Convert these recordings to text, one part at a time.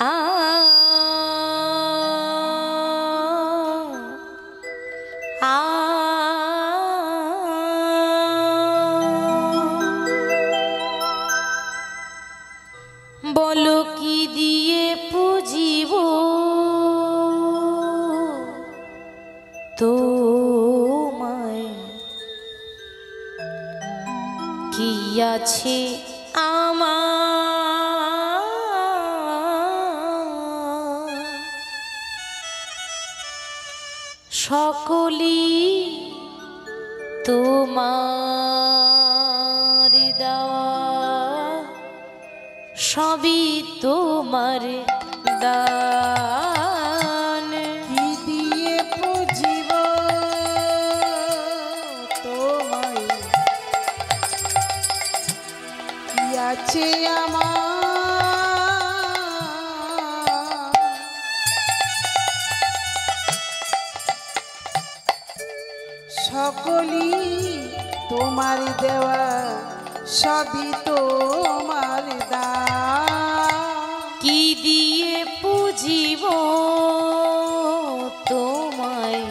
আ আ বলো কি দিয়ে পুজিব তোমায়, কি আছে আমার সকলি তোমার দেওয়া, সবই তোমার দান। কি দিয়ে পুজিব তোমায়, কি আছে আমার সকলি তোমার দেওয়া, সবই তোমার দান। কি দিয়ে পুজিব তোমায়,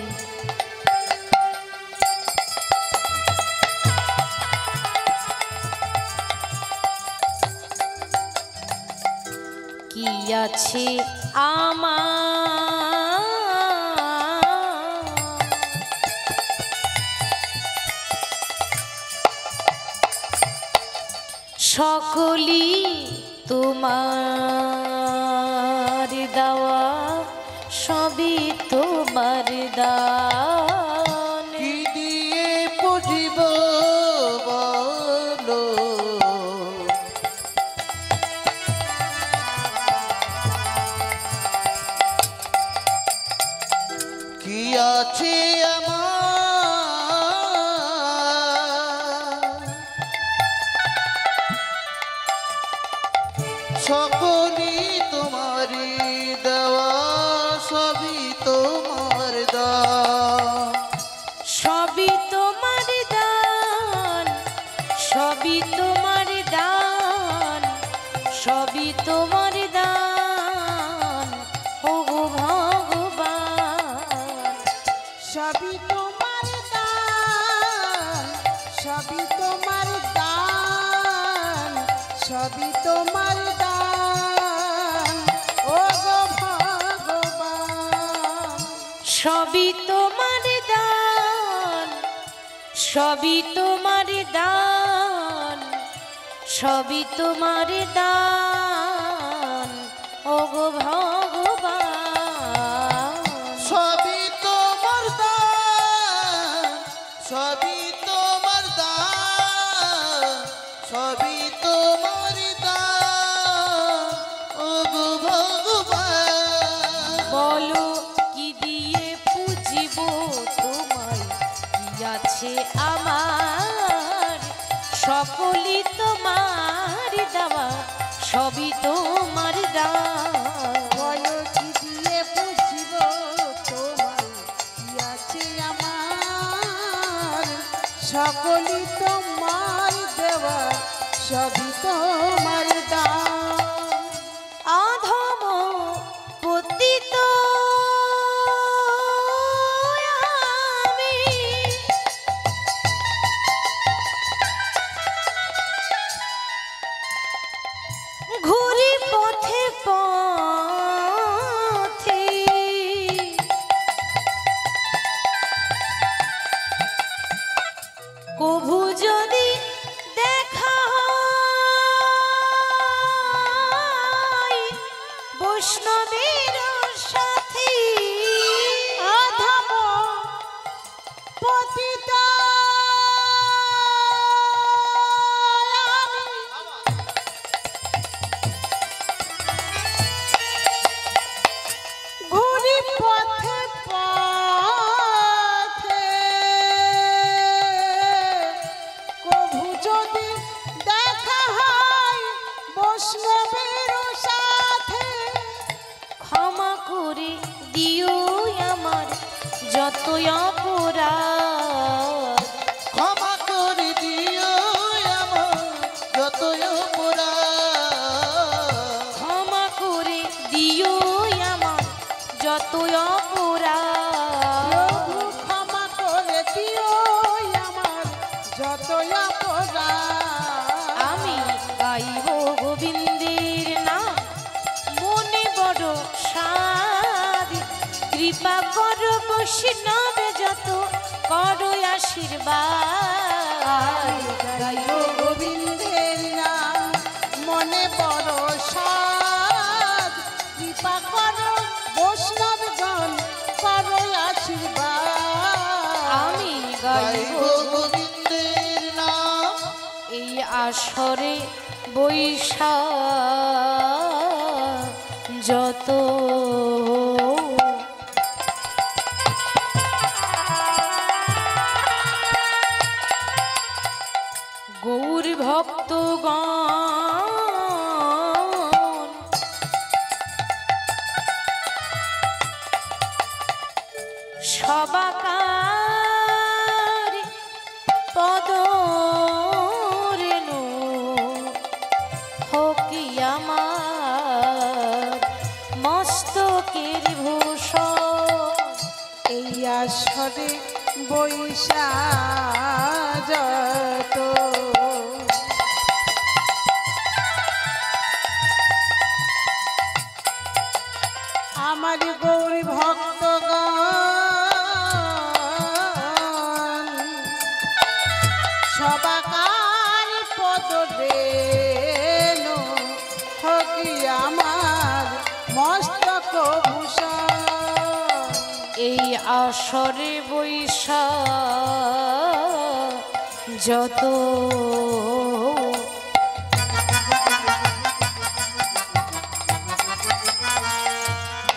কি আছে আমার সকলি তোমার দেওয়া, সবই তোমার দান। কি দিয়ে পুজিব বলো, কি আছে আমার সকলি তোমারই দেওয়া, সবই তোমার দান। সবই তোমার দান, সবই তোমার দান, সবই তোমার দান। ও গো ভগবান, সবই তোমার দান, সবই তোমার দান, সবই তোমার দান। ও গো ভগবান, সবই তোমার দান, সবই তোমার দান, সবই তোমার দান। ও গো ভগবান, সবই তোমার দান, সবই তোমার দান, সবই তোমার দান। ও গো ভগবান, বলো কি দিয়ে পুজিব তোমায়, কি আছে আমার সকলি তোমার দেওয়া, সবই তোমার দান। বলো কি দিয়ে পুজিব তোমায়, কি আছে আমার সকলই তোমার দেওয়া, সবই তোমার দান। অধম পতিত আমি, ঘুরি পথে পথে, কভু যদি দেখা হয় বৈষ্ণবের সাথে, অধম পতিত আমি, ঘুরি পথে পথে, কভু যদি দেখা হয় বৈষ্ণবের সাথে, ক্ষমা করে দিও আমার যত অপরাধ, ক্ষমা করে দিও আমার যত অপরাধ। ক্ষমা করে দিও আমার যত অপরাধ। প্রভু ক্ষমা করে দিও আমার যত অপরাধ। আমি গাইব গোবিন্দের নাম মনে বড় সাদ। কৃপা করো বৈষ্ণবে যত করো আশীর্বাদ। গাইব গোবিন্দের নাম মনে বড় সাদ। কৃপা করো বৈষ্ণবগণ করো আশীর্বাদ। আমি গাইব গাইব গোবিন্দের নাম এই আসরে বৈশা যত গৌর ভক্তগণ সবাকার পদ রেণু হকি আমার মস্তকের ভূষণ। এই আসরে বৈশা যত আমার গৌরী ভক্তগণ সবাকার পদ রেণু হকি আমার মস্তক ভূষণ। এই আসরে বৈশা যত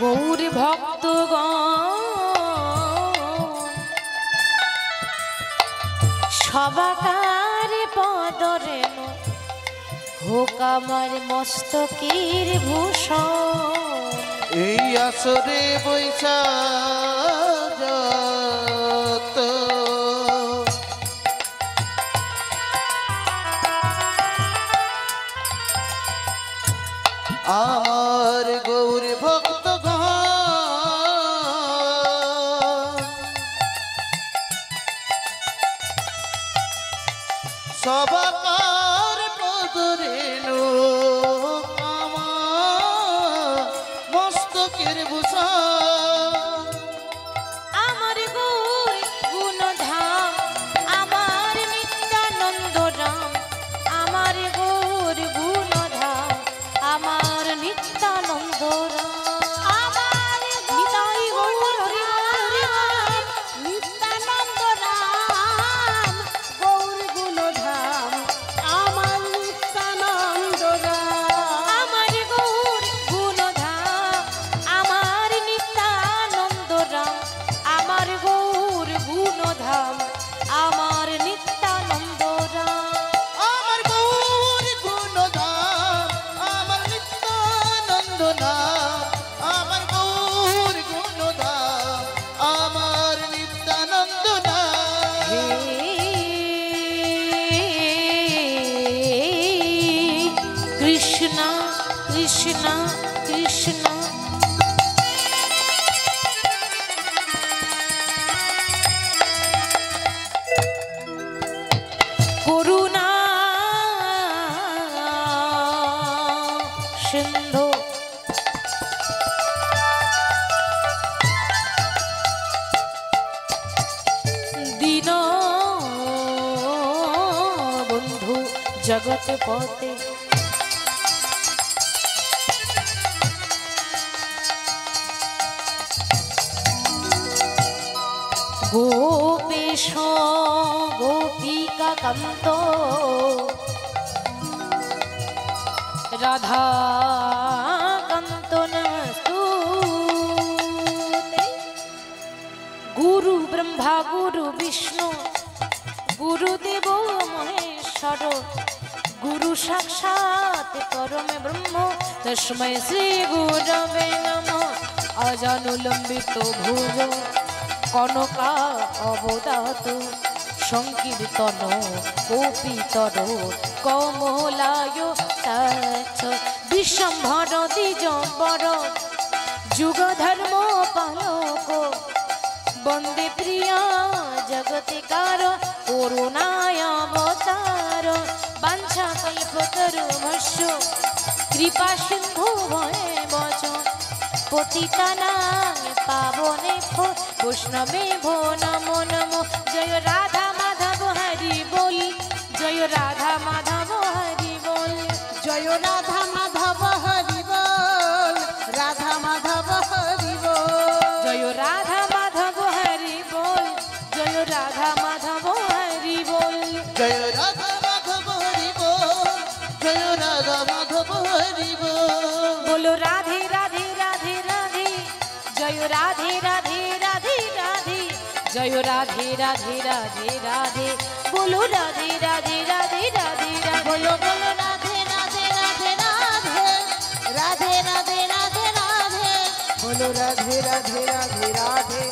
গৌর ভক্তগণ সবাকার পদরেণু হোক আমার মস্তকের ভূষণ। এই আসরে বৈশা যত আমার গৌর ভক্তগণ সবাকার পদরেণু আমার মস্তকের ভূষণ। আমার গৌর গুণধাম আমার নিত্যানন্দ রাম। আমার গৌর গুণধাম আমার নিত্যানন্দ রাম। আমার নিতাই গৌর হরি হরি রাম। নিত্যানন্দ রাম গৌর গুণধাম আমার নিত্যানন্দ রাম। আমার গৌর গুণধাম আমার নিত্যানন্দ রাম। আমার গৌর গুণধাম আমার নিত্যানন্দ রাম। আমার গৌর গুণধাম আমার নিত্যানন্দ নাম। আমার গৌর গুণধাম আমার নিত্যানন্দ নাম। হে কৃষ্ণ কৃষ্ণ কৃষ্ণ করুণা সিন্ধু দীন বন্ধু জগৎ পতে গোপেশ গোপিকা কান্ত রাধা কান্ত নমস্তুতে। গুরু ব্রহ্মা গুরু বিষ্ণু গুরুদেব মহেশ্বর গুরু সাক্ষাৎ পরম ব্রহ্ম তস্मै শ্রী গুরবে নমঃ। অজানুলম্বিত ভুজ কনকা অবদাত সংকীর্তন কপিতর কমলায় তাচ্ছ বিশ্বম্ভর দ্বিজম্বর যুগ ধর্ম পালক বন্দে প্রিয় জগতিকার করুণায় অবতার বাঞ্ছা কল্পতরুভস্য কৃপা সিন্ধু ভয়ে বচ পতিতানাং পাবনে বৈষ্ণবে ভো নমো নমো জয় রাধা মাধব হরি বল জয় রাধা মাধব হরি বল জয় রাধা মাধব হরি বল, রাধা মাধব হরি বল। জয় রাধা মাধব হরি বল জয় রাধা মাধব হরি বল জয় রাধা মাধব হরি বল, জয় রাধা মাধব হরি বল। বলো রাধে রাধে রাধে রাধে জয় রাধে রাধে রাধে রাধে জয় রাধে রাধে রাধে রাধে বলো রাধে রাধে রাধে রাধে রাধে বলো বলো রাধে রাধে রাধে রাধে, রাধে রাধে রাধে রাধে, বলো রাধে রাধে রাধে রাধে,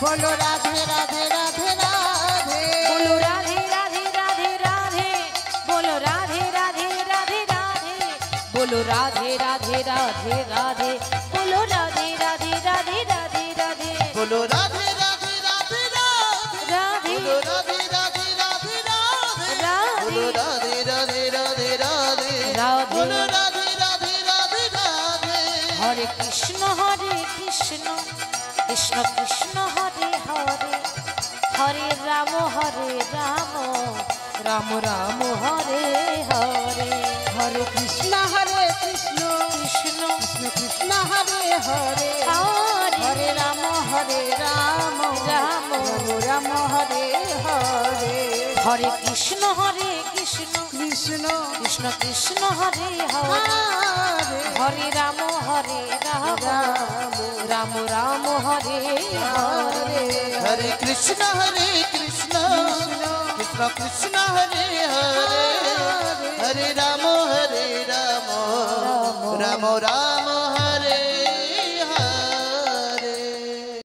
বলো রাধে রাধে রাধে রাধে, বলো রাধে রাধে রাধে রাধে বলো রাধে রাধে রাধে রাধে বলো রাধে রাধে রাধে রাধে বলো রাধে রাধে রাধে রাধে রাধে বলো রাধে রাধে রাধে রাধে, রাধে বলো রাধে রাধে রাধে রাধে, বলো রাধে রাধে রাধে রাধে, রাধে। বলো রাধে রাধে রাধে রাধে। হরে কৃষ্ণ কৃষ্ণ কৃষ্ণ হরে হরে হরে রাম রাম রাম হরে হরে হরে কৃষ্ণ কৃষ্ণ কৃষ্ণ কৃষ্ণ হরে হরে, হরে হরে রাম রাম রাম রাম হরে হরে, হরে কৃষ্ণ কৃষ্ণ কৃষ্ণ কৃষ্ণ কৃষ্ণ হরে হরে হরে হরে রাম রাম রাম রাম হরে হরে হরে কৃষ্ণ কৃষ্ণ কৃষ্ণ হরে হরে, হরে রাম রাম রাম